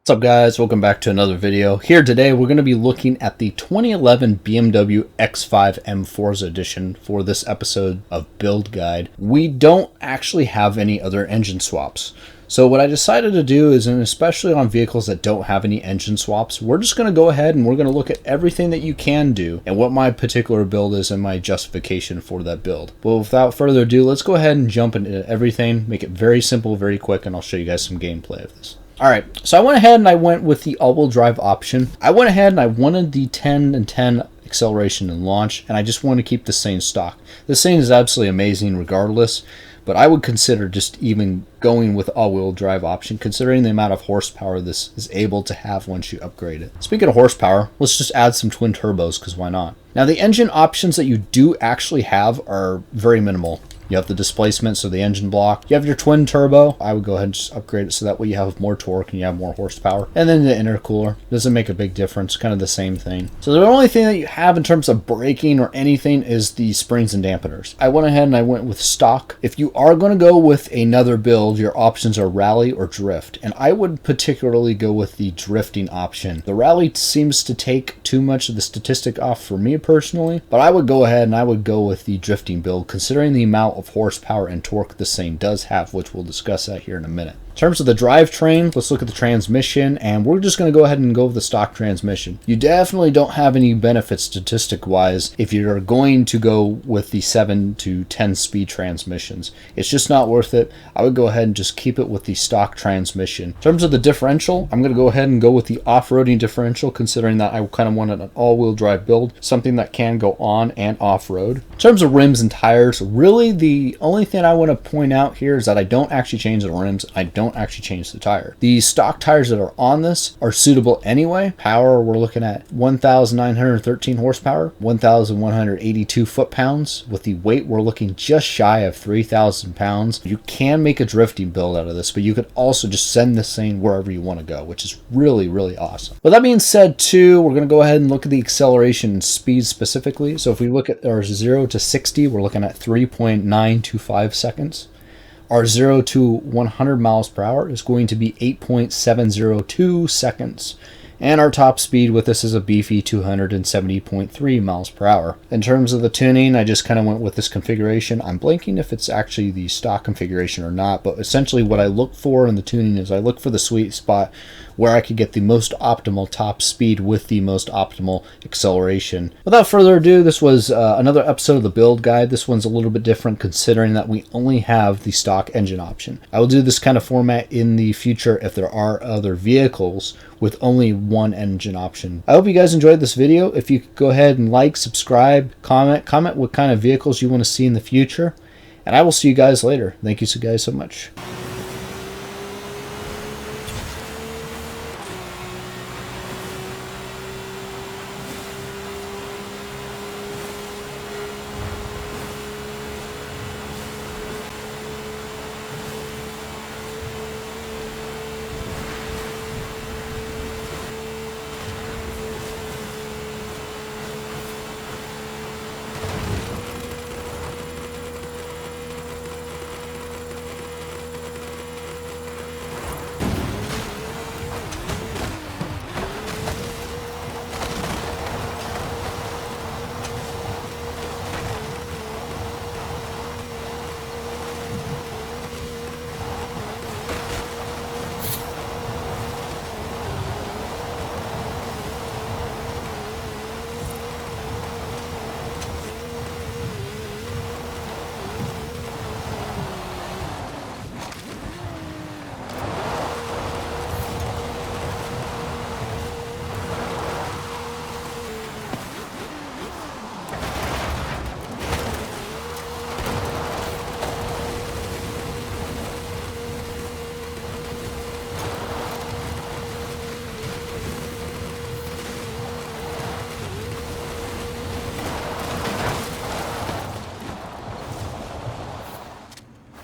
What's up guys, welcome back to another video. Here today we're going to be looking at the 2011 BMW X5M Forza Edition for this episode of Build Guide. We don't actually have any other engine swaps. So what I decided to do is, and especially on vehicles that don't have any engine swaps, we're just going to go ahead and we're going to look at everything that you can do and what my particular build is and my justification for that build. Well, without further ado, let's go ahead and jump into everything, make it very simple, very quick, and I'll show you guys some gameplay of this. Alright, so I went ahead and I went with the all-wheel drive option. I went ahead and I wanted the 10 and 10 acceleration and launch, and I just want to keep the same stock. This thing is absolutely amazing regardless, but I would consider just even going with all-wheel drive option, considering the amount of horsepower this is able to have once you upgrade it. Speaking of horsepower, let's just add some twin turbos, because why not? Now, the engine options that you do actually have are very minimal. You have the displacement, so the engine block. You have your twin turbo. I would go ahead and just upgrade it so that way you have more torque and you have more horsepower. And then the intercooler. Doesn't make a big difference. Kind of the same thing. So the only thing that you have in terms of braking or anything is the springs and dampeners. I went ahead and I went with stock. If you are going to go with another build, your options are rally or drift. And I would particularly go with the drifting option. The rally seems to take too much of the statistic off for me personally. But I would go ahead and I would go with the drifting build, considering the amount of horsepower and torque this thing does have, which we'll discuss that here in a minute. In terms of the drivetrain, let's look at the transmission, and we're just going to go ahead and go with the stock transmission. You definitely don't have any benefits statistic-wise if you're going to go with the 7 to 10 speed transmissions. It's just not worth it. I would go ahead and just keep it with the stock transmission. In terms of the differential, I'm going to go ahead and go with the off-roading differential, considering that I kind of wanted an all-wheel drive build, something that can go on and off-road. In terms of rims and tires, really the only thing I want to point out here is that I don't actually change the rims. I don't actually change the tire. The stock tires that are on this are suitable anyway. Power, we're looking at 1,913 horsepower, 1,182 foot-pounds. With the weight, we're looking just shy of 3,000 pounds. You can make a drifting build out of this, but you could also just send this thing wherever you want to go, which is really, really awesome. With that being said, too, we're going to go ahead and look at the acceleration and speed specifically. So if we look at our 0 to 60, we're looking at 3.925 seconds. Our 0 to 100 miles per hour is going to be 8.702 seconds. And our top speed with this is a beefy 270.3 miles per hour. In terms of the tuning, I just kind of went with this configuration. I'm blanking if it's actually the stock configuration or not, but essentially what I look for in the tuning is I look for the sweet spot where I could get the most optimal top speed with the most optimal acceleration. Without further ado, this was another episode of the build guide. This one's a little bit different considering that we only have the stock engine option. I will do this kind of format in the future if there are other vehicles with only one engine option. I hope you guys enjoyed this video. If you could go ahead and like, subscribe, comment what kind of vehicles you want to see in the future, and I will see you guys later. Thank you guys so much.